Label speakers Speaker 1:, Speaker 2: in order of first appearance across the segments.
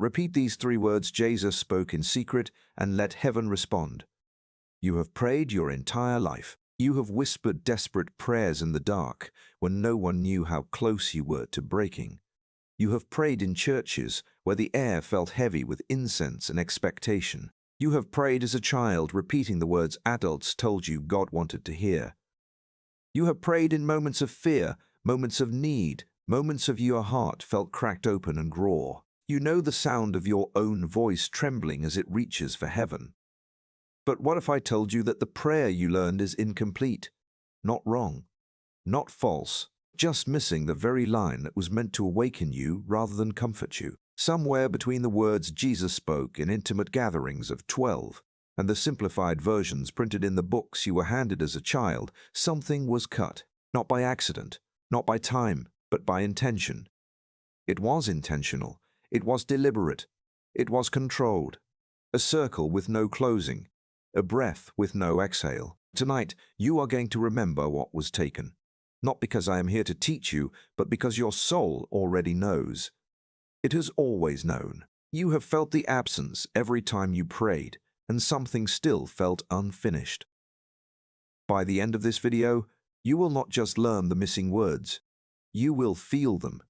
Speaker 1: Repeat these 3 words Jesus spoke in secret and let heaven respond. You have prayed your entire life. You have whispered desperate prayers in the dark when no one knew how close you were to breaking. You have prayed in churches where the air felt heavy with incense and expectation. You have prayed as a child, repeating the words adults told you God wanted to hear. You have prayed in moments of fear, moments of need, moments of your heart felt cracked open and raw. You know the sound of your own voice trembling as it reaches for heaven. But what if I told you that the prayer you learned is incomplete, not wrong, not false, just missing the very line that was meant to awaken you rather than comfort you? Somewhere between the words Jesus spoke in intimate gatherings of 12 and the simplified versions printed in the books you were handed as a child, something was cut, not by accident, not by time, but by intention. It was intentional. It was deliberate. It was controlled. A circle with no closing. A breath with no exhale. Tonight, you are going to remember what was taken. Not because I am here to teach you, but because your soul already knows. It has always known. You have felt the absence every time you prayed, and something still felt unfinished. By the end of this video, you will not just learn the missing words. You will feel them.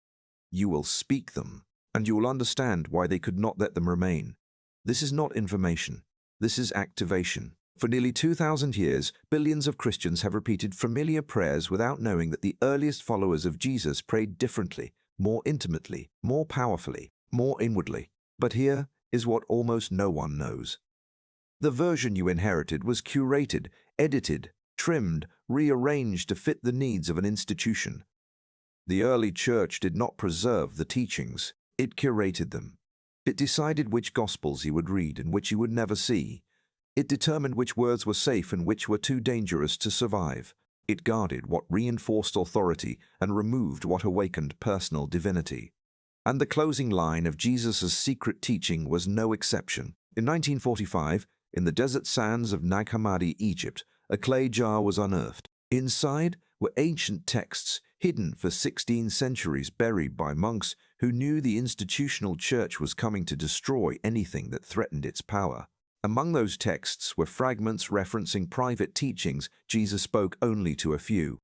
Speaker 1: You will speak them. And you will understand why they could not let them remain. This is not information. This is activation. For nearly 2,000 years, billions of Christians have repeated familiar prayers without knowing that the earliest followers of Jesus prayed differently, more intimately, more powerfully, more inwardly. But here is what almost no one knows. The version you inherited was curated, edited, trimmed, rearranged to fit the needs of an institution. The early church did not preserve the teachings. It curated them. It decided which gospels you would read and which you would never see. It determined which words were safe and which were too dangerous to survive. It guarded what reinforced authority and removed what awakened personal divinity. And the closing line of Jesus' secret teaching was no exception. In 1945, in the desert sands of Nag Hammadi, Egypt, a clay jar was unearthed. Inside were ancient texts hidden for 16 centuries, buried by monks who knew the institutional church was coming to destroy anything that threatened its power. Among those texts were fragments referencing private teachings Jesus spoke only to a few,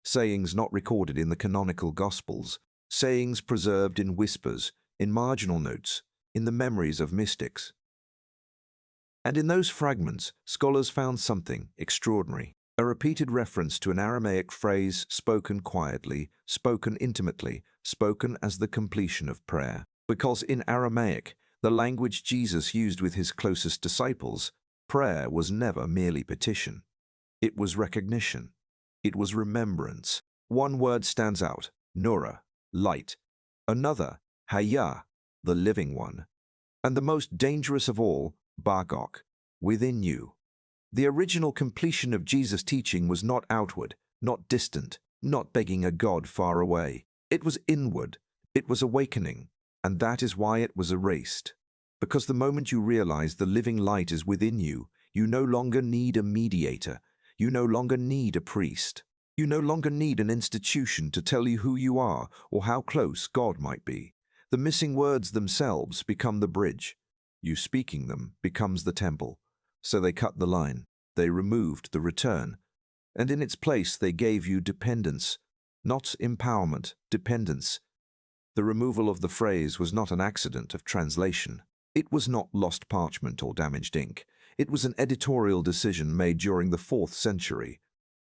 Speaker 1: sayings not recorded in the canonical Gospels, sayings preserved in whispers, in marginal notes, in the memories of mystics. And in those fragments, scholars found something extraordinary. A repeated reference to an Aramaic phrase spoken quietly, spoken intimately, spoken as the completion of prayer. Because in Aramaic, the language Jesus used with his closest disciples, prayer was never merely petition. It was recognition. It was remembrance. One word stands out, Nura, light. Another, Hayya, the living one. And the most dangerous of all, B'Gawkh, within you. The original completion of Jesus' teaching was not outward, not distant, not begging a God far away. It was inward. It was awakening. And that is why it was erased. Because the moment you realize the living light is within you, you no longer need a mediator. You no longer need a priest. You no longer need an institution to tell you who you are or how close God might be. The missing words themselves become the bridge. You speaking them becomes the temple. So they cut the line. They removed the return. And in its place they gave you dependence. Not empowerment, dependence. The removal of the phrase was not an accident of translation. It was not lost parchment or damaged ink. It was an editorial decision made during the 4th century.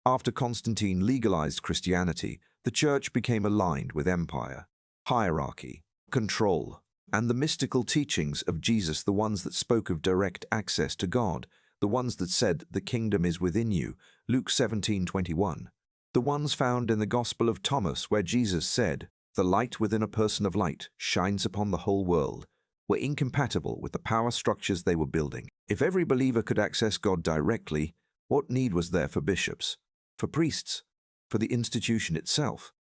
Speaker 1: After Constantine legalized Christianity, the church became aligned with empire, hierarchy, control, and the mystical teachings of Jesus, the ones that spoke of direct access to God, the ones that said the kingdom is within you, Luke 17:21, the ones found in the Gospel of Thomas where Jesus said, "The light within a person of light shines upon the whole world," were incompatible with the power structures they were building. If every believer could access God directly, what need was there for bishops, for priests, for the institution itself?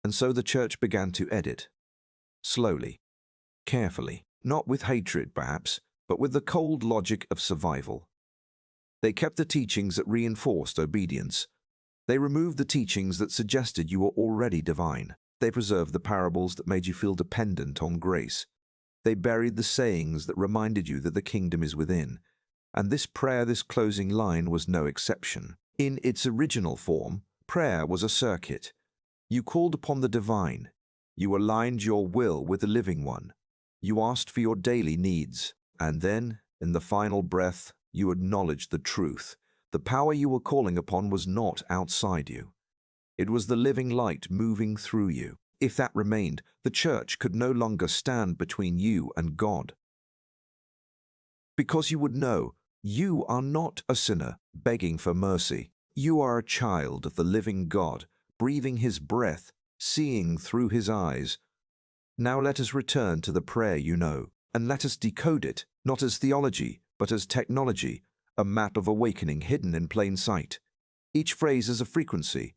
Speaker 1: And so the church began to edit, slowly, carefully, not with hatred perhaps, but with the cold logic of survival. They kept the teachings that reinforced obedience. They removed the teachings that suggested you were already divine. They preserved the parables that made you feel dependent on grace. They buried the sayings that reminded you that the kingdom is within. And this prayer, this closing line, was no exception. In its original form, prayer was a circuit. You called upon the divine. You aligned your will with the living one. You asked for your daily needs. And then, in the final breath, you acknowledged the truth. The power you were calling upon was not outside you. It was the living light moving through you. If that remained, the church could no longer stand between you and God. Because you would know, you are not a sinner begging for mercy. You are a child of the living God, breathing his breath, seeing through his eyes. Now let us return to the prayer you know, and let us decode it, not as theology, but as technology, a map of awakening hidden in plain sight. Each phrase is a frequency,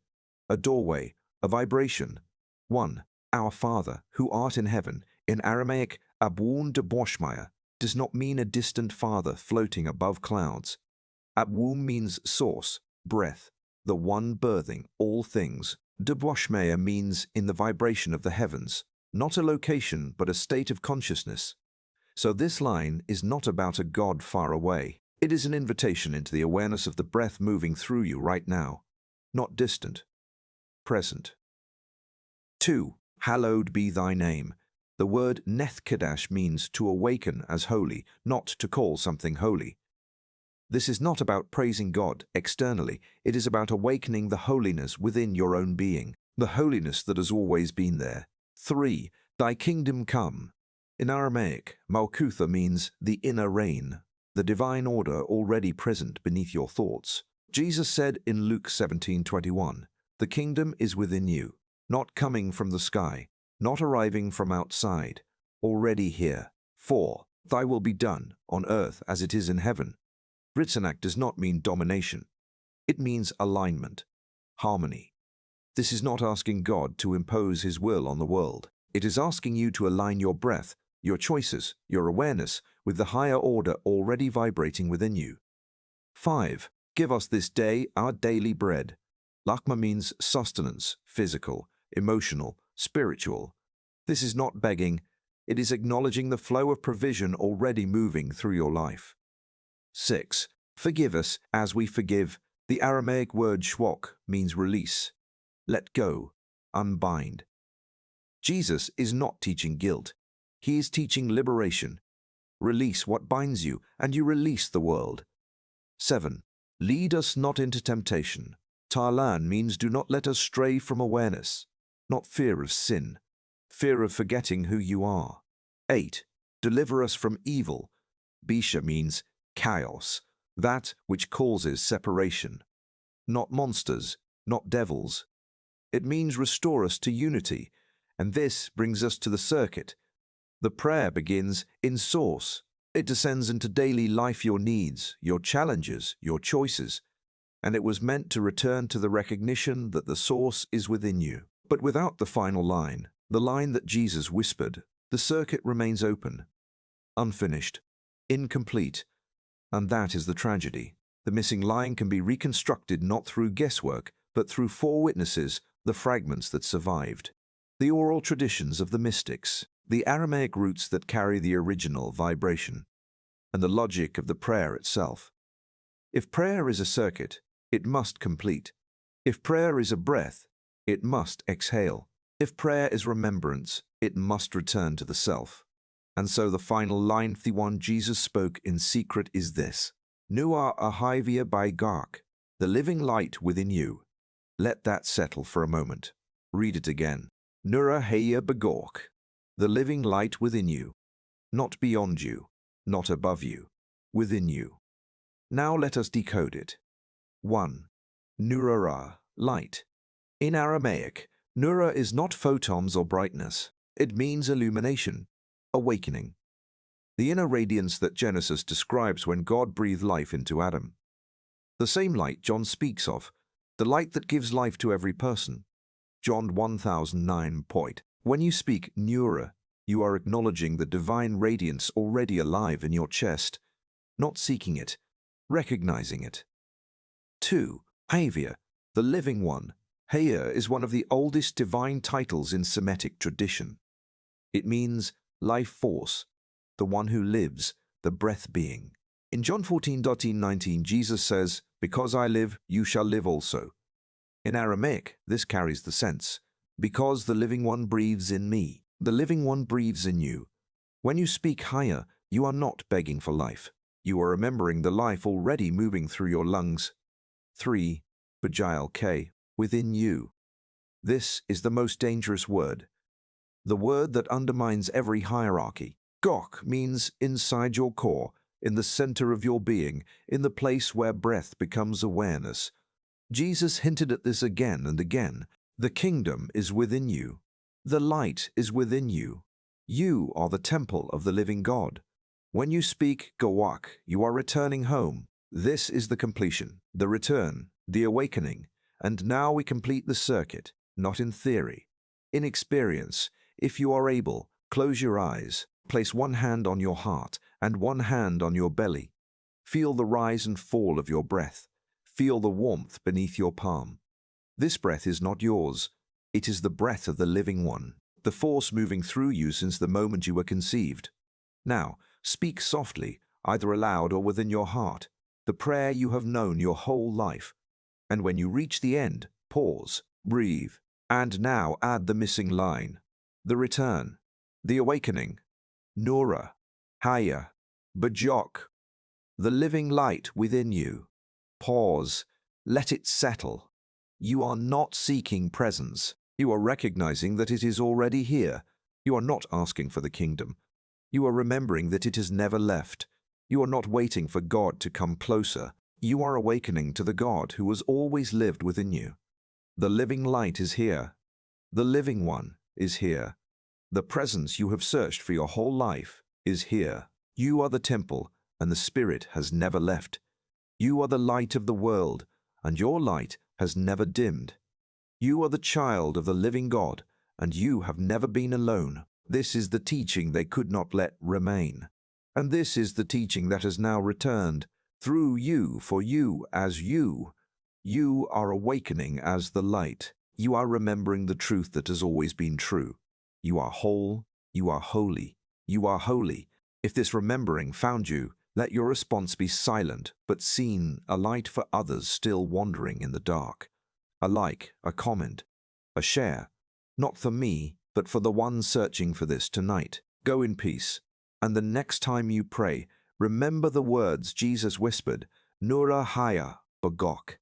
Speaker 1: a doorway, a vibration. 1. Our Father, who art in heaven, in Aramaic, Abwoon de Boshmaya, does not mean a distant father floating above clouds. Abwoon means source, breath, the one birthing all things. De Boshmaya means in the vibration of the heavens, not a location but a state of consciousness. So this line is not about a God far away. It is an invitation into the awareness of the breath moving through you right now, not distant, present. 2. Hallowed be thy name. The word nethkadash means to awaken as holy, not to call something holy. This is not about praising God externally. It is about awakening the holiness within your own being, the holiness that has always been there. 3. Thy kingdom come. In Aramaic, Malkutha means the inner reign, the divine order already present beneath your thoughts. Jesus said in Luke 17:21, "The kingdom is within you, not coming from the sky, not arriving from outside, already here." 4. Thy will be done, on earth as it is in heaven. Ritzanak does not mean domination. It means alignment, harmony. This is not asking God to impose his will on the world. It is asking you to align your breath, your choices, your awareness with the higher order already vibrating within you. 5. Give us this day our daily bread. Lakma means sustenance, physical, emotional, spiritual. This is not begging. It is acknowledging the flow of provision already moving through your life. 6. Forgive us as we forgive. The Aramaic word shwok means release. Let go, unbind. Jesus is not teaching guilt. He is teaching liberation. Release what binds you, and you release the world. 7. Lead us not into temptation. Ta'lan means do not let us stray from awareness, not fear of sin, fear of forgetting who you are. 8. Deliver us from evil. Bisha means chaos, that which causes separation. Not monsters, not devils. It means restore us to unity, and this brings us to the circuit. The prayer begins in source. It descends into daily life, your needs, your challenges, your choices, and it was meant to return to the recognition that the source is within you. But without the final line, the line that Jesus whispered, the circuit remains open, unfinished, incomplete, and that is the tragedy. The missing line can be reconstructed not through guesswork, but through 4 witnesses, the fragments that survived. The oral traditions of the mystics, the Aramaic roots that carry the original vibration, and the logic of the prayer itself. If prayer is a circuit, it must complete. If prayer is a breath, it must exhale. If prayer is remembrance, it must return to the self. And so the final line, the one Jesus spoke in secret, is this: Nura Hayya B'Gawkh, the living light within you. Let that settle for a moment. Read it again. Nura Hayya B'Gawkh, the living light within you, not beyond you, not above you, within you. Now let us decode it. 1. Nura, light. In Aramaic, Nura is not photons or brightness. It means illumination, awakening. The inner radiance that Genesis describes when God breathed life into Adam. The same light John speaks of, the light that gives life to every person. John 1009. When you speak Nura, you are acknowledging the divine radiance already alive in your chest, not seeking it, recognizing it. 2. Hayya, the living one. Hayya is one of the oldest divine titles in Semitic tradition. It means life force, the one who lives, the breath being. In John 14:19, Jesus says, "Because I live, you shall live also." In Aramaic, this carries the sense, "Because the living one breathes in me, the living one breathes in you." When you speak Hayya, you are not begging for life. You are remembering the life already moving through your lungs. 3. B'Gawkh, within you. This is the most dangerous word. The word that undermines every hierarchy. Gawkh means inside your core, in the center of your being, in the place where breath becomes awareness. Jesus hinted at this again and again. The kingdom is within you. The light is within you. You are the temple of the living God. When you speak Gawkh, you are returning home. This is the completion, the return, the awakening. And now we complete the circuit, not in theory. In experience, if you are able, close your eyes, place one hand on your heart and one hand on your belly. Feel the rise and fall of your breath. Feel the warmth beneath your palm. This breath is not yours. It is the breath of the living one, the force moving through you since the moment you were conceived. Now, speak softly, either aloud or within your heart, the prayer you have known your whole life. And when you reach the end, pause, breathe, and now add the missing line, the return, the awakening. Nura Hayya B'Gawkh, the living light within you. Pause, let it settle. You are not seeking presence. You are recognizing that it is already here. You are not asking for the kingdom. You are remembering that it has never left. You are not waiting for God to come closer. You are awakening to the God who has always lived within you. The living light is here. The living one is here. The presence you have searched for your whole life is here. You are the temple, and the Spirit has never left. You are the light of the world, and your light has never dimmed. You are the child of the living God, and you have never been alone. This is the teaching they could not let remain. And this is the teaching that has now returned, through you, for you, as you. You are awakening as the light. You are remembering the truth that has always been true. You are whole, you are holy, you are holy. If this remembering found you, let your response be silent, but seen, a light for others still wandering in the dark. A like, a comment, a share, not for me, but for the one searching for this tonight. Go in peace, and the next time you pray, remember the words Jesus whispered, Nura Hayya B'Gawkh.